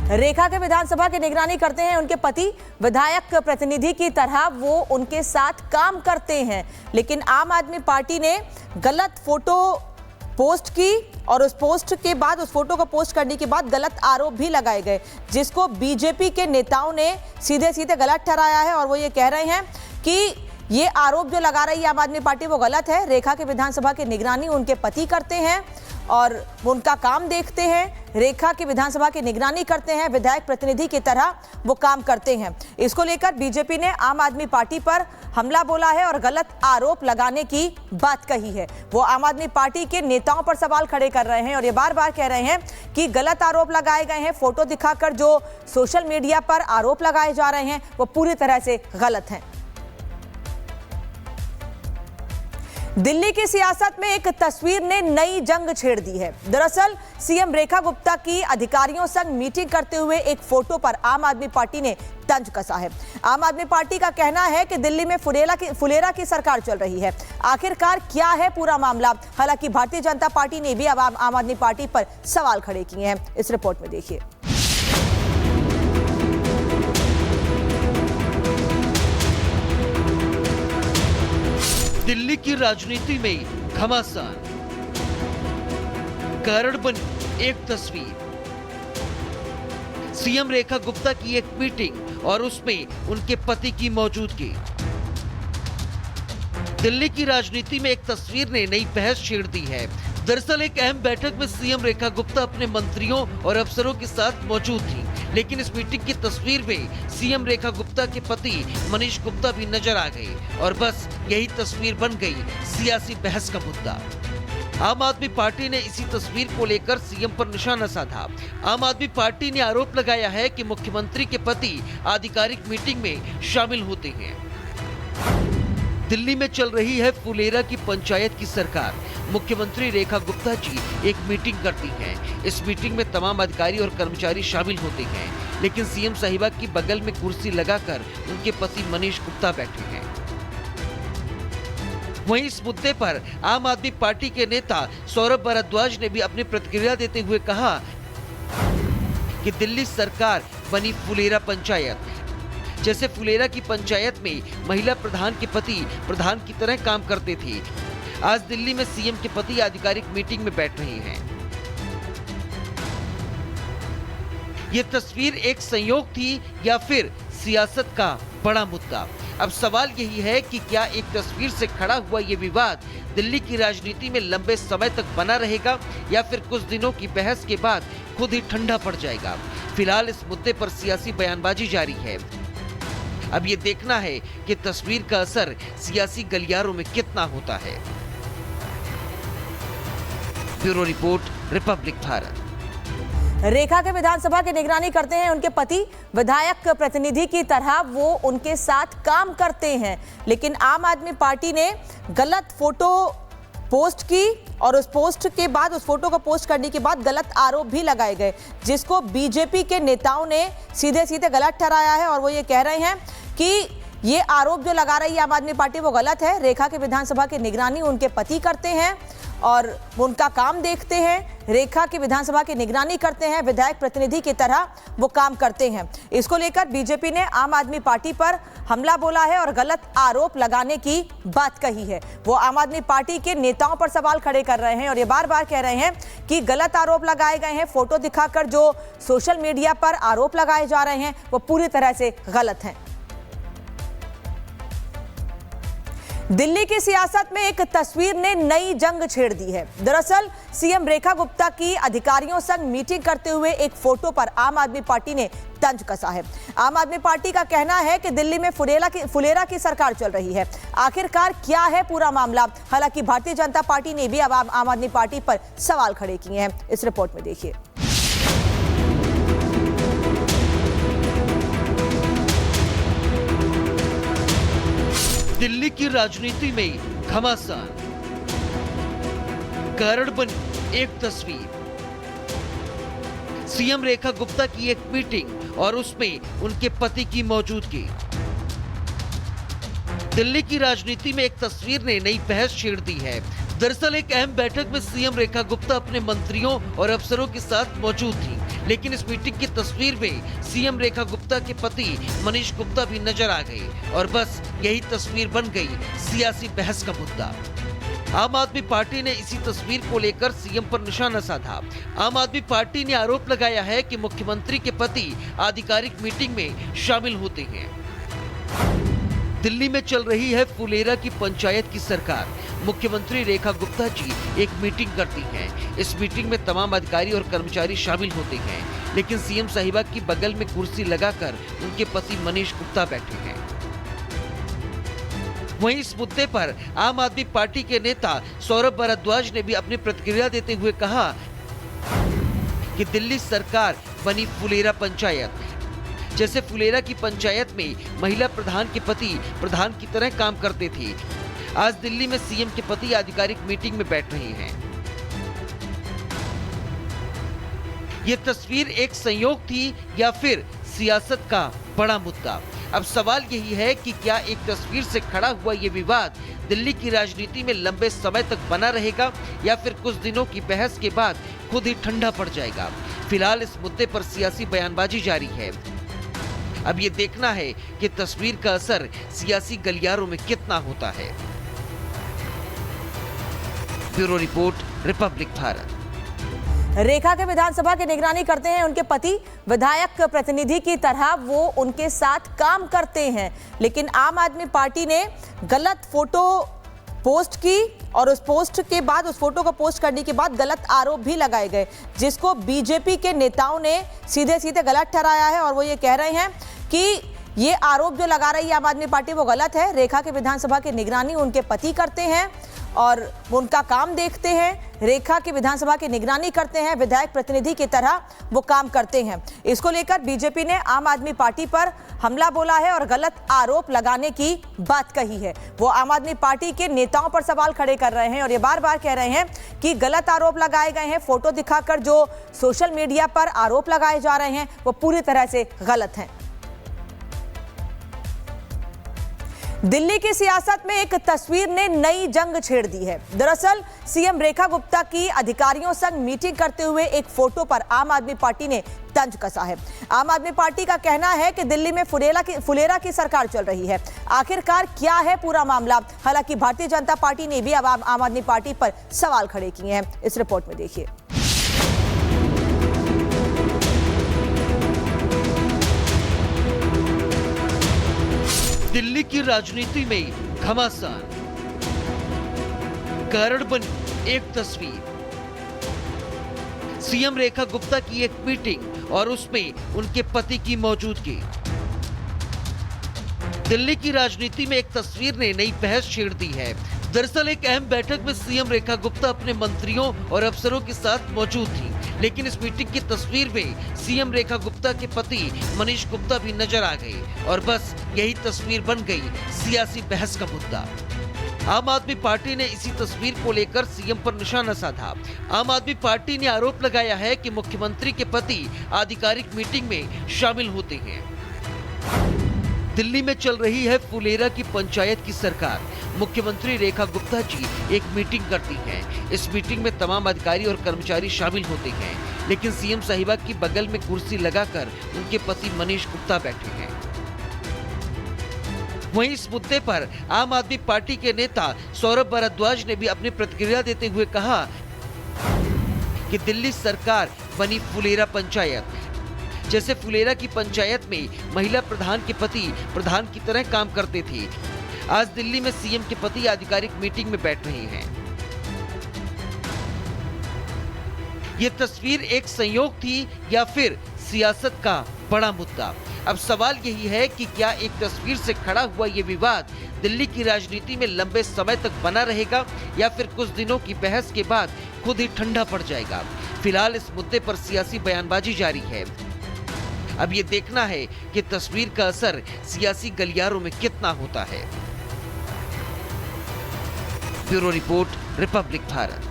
रेखा के विधानसभा की निगरानी करते हैं उनके पति। विधायक प्रतिनिधि की तरह वो उनके साथ काम करते हैं, लेकिन आम आदमी पार्टी ने गलत फोटो पोस्ट की और उस पोस्ट के बाद, उस फोटो को पोस्ट करने के बाद गलत आरोप भी लगाए गए, जिसको बीजेपी के नेताओं ने सीधे सीधे गलत ठहराया है। और वो ये कह रहे हैं कि ये आरोप जो लगा रही है आम आदमी पार्टी वो गलत है। रेखा के विधानसभा की निगरानी उनके पति करते हैं और वो उनका काम देखते हैं। रेखा की विधानसभा की निगरानी करते हैं, विधायक प्रतिनिधि की तरह वो काम करते हैं। इसको लेकर बीजेपी ने आम आदमी पार्टी पर हमला बोला है और गलत आरोप लगाने की बात कही है। वो आम आदमी पार्टी के नेताओं पर सवाल खड़े कर रहे हैं और ये बार बार कह रहे हैं कि गलत आरोप लगाए गए हैं। फोटो दिखाकर जो सोशल मीडिया पर आरोप लगाए जा रहे हैं वो पूरी तरह से गलत हैं। दिल्ली की सियासत में एक तस्वीर ने नई जंग छेड़ दी है। दरअसल सीएम रेखा गुप्ता की अधिकारियों संग मीटिंग करते हुए एक फोटो पर आम आदमी पार्टी ने तंज कसा है। आम आदमी पार्टी का कहना है कि दिल्ली में फुलेरा की सरकार चल रही है। आखिरकार क्या है पूरा मामला? हालांकि भारतीय जनता पार्टी ने भी अब आम आदमी पार्टी पर सवाल खड़े किए हैं। इस रिपोर्ट में देखिए। दिल्ली की राजनीति में घमासान, कारण बनी एक तस्वीर। सीएम रेखा गुप्ता की एक मीटिंग और उसमें उनके पति की मौजूदगी। दिल्ली की राजनीति में एक तस्वीर ने नई बहस छेड़ दी है। दरअसल एक अहम बैठक में सीएम रेखा गुप्ता अपने मंत्रियों और अफसरों के साथ मौजूद थी, लेकिन इस मीटिंग की तस्वीर में सीएम रेखा गुप्ता के पति मनीष गुप्ता भी नजर आ गए और बस यही तस्वीर बन गई सियासी बहस का मुद्दा। आम आदमी पार्टी ने इसी तस्वीर को लेकर सीएम पर निशाना साधा। आम आदमी पार्टी ने आरोप लगाया है कि मुख्यमंत्री के पति आधिकारिक मीटिंग में शामिल होते हैं। दिल्ली में चल रही है फुलेरा की पंचायत की सरकार। मुख्यमंत्री रेखा गुप्ता जी एक मीटिंग करती हैं। इस मीटिंग में तमाम अधिकारी और कर्मचारी शामिल होते हैं, लेकिन सीएम साहिबा की बगल में कुर्सी लगाकर उनके पति मनीष गुप्ता बैठे हैं। वहीं इस मुद्दे पर आम आदमी पार्टी के नेता सौरभ भारद्वाज ने भी अपनी प्रतिक्रिया देते हुए कहा कि दिल्ली सरकार बनी फुलेरा पंचायत। जैसे फुलेरा की पंचायत में महिला प्रधान के पति प्रधान की तरह काम करते थे, आज दिल्ली में सीएम के पति आधिकारिक मीटिंग में बैठ रहे हैं। ये तस्वीर एक संयोग थी या फिर सियासत का बड़ा मुद्दा? अब सवाल यही है कि क्या एक तस्वीर से खड़ा हुआ ये विवाद दिल्ली की राजनीति में लंबे समय तक बना रहेगा या फिर कुछ दिनों की बहस के बाद खुद ही ठंडा पड़ जाएगा? फिलहाल इस मुद्दे पर सियासी बयानबाजी जारी है। अब ये देखना है कि तस्वीर का असर सियासी गलियारों में कितना होता है। Bureau report, Republic Bharat. Rekha के विधानसभा की निगरानी करते हैं उनके पति। विधायक प्रतिनिधि की तरह वो उनके साथ काम करते हैं, लेकिन आम आदमी पार्टी ने गलत फोटो पोस्ट की और उस पोस्ट के बाद, उस फोटो को पोस्ट करने के बाद गलत आरोप भी लगाए गए, जिसको बीजेपी के नेताओं ने सीधे सीधे गलत ठहराया है। और वो ये कह रहे हैं कि ये आरोप जो लगा रही है आम आदमी पार्टी वो गलत है। रेखा के विधानसभा की निगरानी उनके पति करते हैं और वो उनका काम देखते हैं। रेखा की विधानसभा की निगरानी करते हैं, विधायक प्रतिनिधि की तरह वो काम करते हैं। इसको लेकर बीजेपी ने आम आदमी पार्टी पर हमला बोला है और गलत आरोप लगाने की बात कही है। वो आम आदमी पार्टी के नेताओं पर सवाल खड़े कर रहे हैं और ये बार बार कह रहे हैं कि गलत आरोप लगाए गए हैं। फोटो दिखाकर जो सोशल मीडिया पर आरोप लगाए जा रहे हैं वो पूरी तरह से गलत हैं। दिल्ली की सियासत में एक तस्वीर ने नई जंग छेड़ दी है। दरअसल सीएम रेखा गुप्ता की अधिकारियों संग मीटिंग करते हुए एक फोटो पर आम आदमी पार्टी ने तंज कसा है। आम आदमी पार्टी का कहना है कि दिल्ली में फुलेरा की सरकार चल रही है। आखिरकार क्या है पूरा मामला? हालांकि भारतीय जनता पार्टी ने भी अब आम आदमी पार्टी पर सवाल खड़े किए हैं। इस रिपोर्ट में देखिए। दिल्ली की राजनीति में घमासान, कारण बनी एक तस्वीर। सीएम रेखा गुप्ता की एक मीटिंग और उसमें उनके पति की मौजूदगी। दिल्ली की राजनीति में एक तस्वीर ने नई बहस छेड़ दी है। दरअसल एक अहम बैठक में सीएम रेखा गुप्ता अपने मंत्रियों और अफसरों के साथ मौजूद थी, लेकिन इस मीटिंग की तस्वीर में सीएम रेखा गुप्ता के पति मनीष गुप्ता भी नजर आ गए और बस यही तस्वीर बन गई सियासी बहस का मुद्दा। आम आदमी पार्टी ने इसी तस्वीर को लेकर सीएम पर निशाना साधा। आम आदमी पार्टी ने आरोप लगाया है कि मुख्यमंत्री के पति आधिकारिक मीटिंग में शामिल होते हैं। दिल्ली में चल रही है फुलेरा की पंचायत की सरकार। मुख्यमंत्री रेखा गुप्ता जी एक मीटिंग करती हैं। इस मीटिंग में तमाम अधिकारी और कर्मचारी शामिल होते हैं, लेकिन सीएम साहिबा की बगल में कुर्सी लगाकर उनके पति मनीष गुप्ता बैठे हैं। वहीं इस मुद्दे पर आम आदमी पार्टी के नेता सौरभ भारद्वाज ने भी अपनी प्रतिक्रिया देते हुए कहा कि दिल्ली सरकार बनी फुलेरा पंचायत। जैसे फुलेरा की पंचायत में महिला प्रधान के पति प्रधान की तरह काम करते थे, आज दिल्ली में सीएम के पति आधिकारिक मीटिंग में बैठ रहे हैं। ये तस्वीर एक संयोग थी या फिर सियासत का बड़ा मुद्दा? अब सवाल यही है कि क्या एक तस्वीर से खड़ा हुआ ये विवाद दिल्ली की राजनीति में लंबे समय तक बना रहेगा या फिर कुछ दिनों की बहस के बाद खुद ही ठंडा पड़ जाएगा? फिलहाल इस मुद्दे पर सियासी बयानबाजी जारी है। अब ये देखना है कि तस्वीर का असर सियासी गलियारों में कितना होता है। Bureau report, Republic Bharat. Rekha के विधानसभा की निगरानी करते हैं उनके पति, विधायक प्रतिनिधि की तरह वो उनके साथ काम करते हैं, लेकिन आम आदमी पार्टी ने गलत फोटो पोस्ट की और उस पोस्ट के बाद, उस फोटो को पोस्ट करने के बाद गलत आरोप भी लगाए गए, जिसको बीजेपी के नेताओं ने सीधे सीधे गलत ठहराया है। और वो ये कह रहे हैं कि ये आरोप जो लगा रही है आम आदमी पार्टी वो गलत है। रेखा के विधानसभा की निगरानी उनके पति करते हैं और उनका काम देखते हैं। रेखा की विधानसभा की निगरानी करते हैं, विधायक प्रतिनिधि की तरह वो काम करते हैं। इसको लेकर बीजेपी ने आम आदमी पार्टी पर हमला बोला है और गलत आरोप लगाने की बात कही है। वो आम आदमी पार्टी के नेताओं पर सवाल खड़े कर रहे हैं और ये बार बार कह रहे हैं कि गलत आरोप लगाए गए हैं। फोटो दिखाकर जो सोशल मीडिया पर आरोप लगाए जा रहे हैं वो पूरी तरह से गलत हैं। दिल्ली की सियासत में एक तस्वीर ने नई जंग छेड़ दी है। दरअसल सीएम रेखा गुप्ता की अधिकारियों संग मीटिंग करते हुए एक फोटो पर आम आदमी पार्टी ने तंज कसा है। आम आदमी पार्टी का कहना है कि दिल्ली में फुलेरा की सरकार चल रही है। आखिरकार क्या है पूरा मामला? हालांकि भारतीय जनता पार्टी ने भी अब आम आदमी पार्टी पर सवाल खड़े किए हैं। इस रिपोर्ट में देखिए। दिल्ली की राजनीति में घमासान, कारण बनी एक तस्वीर। सीएम रेखा गुप्ता की एक मीटिंग और उसमें उनके पति की मौजूदगी। दिल्ली की राजनीति में एक तस्वीर ने नई बहस छेड़ दी है। दरअसल एक अहम बैठक में सीएम रेखा गुप्ता अपने मंत्रियों और अफसरों के साथ मौजूद थी, लेकिन इस मीटिंग की तस्वीर में सीएम रेखा गुप्ता के पति मनीष गुप्ता भी नजर आ गए और बस यही तस्वीर बन गई सियासी बहस का मुद्दा। आम आदमी पार्टी ने इसी तस्वीर को लेकर सीएम पर निशाना साधा। आम आदमी पार्टी ने आरोप लगाया है कि मुख्यमंत्री के पति आधिकारिक मीटिंग में शामिल होते हैं। दिल्ली में चल रही है फुलेरा की पंचायत की सरकार। मुख्यमंत्री रेखा गुप्ता जी एक मीटिंग करती हैं। इस मीटिंग में तमाम अधिकारी और कर्मचारी शामिल होते हैं, लेकिन सीएम साहिबा की बगल में कुर्सी लगाकर उनके पति मनीष गुप्ता बैठे हैं। वहीं इस मुद्दे पर आम आदमी पार्टी के नेता सौरभ भारद्वाज ने भी अपनी प्रतिक्रिया देते हुए कहा कि दिल्ली सरकार बनी फुलेरा पंचायत। जैसे फुलेरा की पंचायत में महिला प्रधान के पति प्रधान की तरह काम करते थे, आज दिल्ली में सीएम के पति आधिकारिक मीटिंग में बैठ रहे हैं। ये तस्वीर एक संयोग थी या फिर सियासत का बड़ा मुद्दा? अब सवाल यही है कि क्या एक तस्वीर से खड़ा हुआ ये विवाद दिल्ली की राजनीति में लंबे समय तक बना रहेगा या फिर कुछ दिनों की बहस के बाद खुद ही ठंडा पड़ जाएगा? फिलहाल इस मुद्दे पर सियासी बयानबाजी जारी है। अब ये देखना है कि तस्वीर का असर सियासी गलियारों में कितना होता है। Bureau report, Republic Bharat.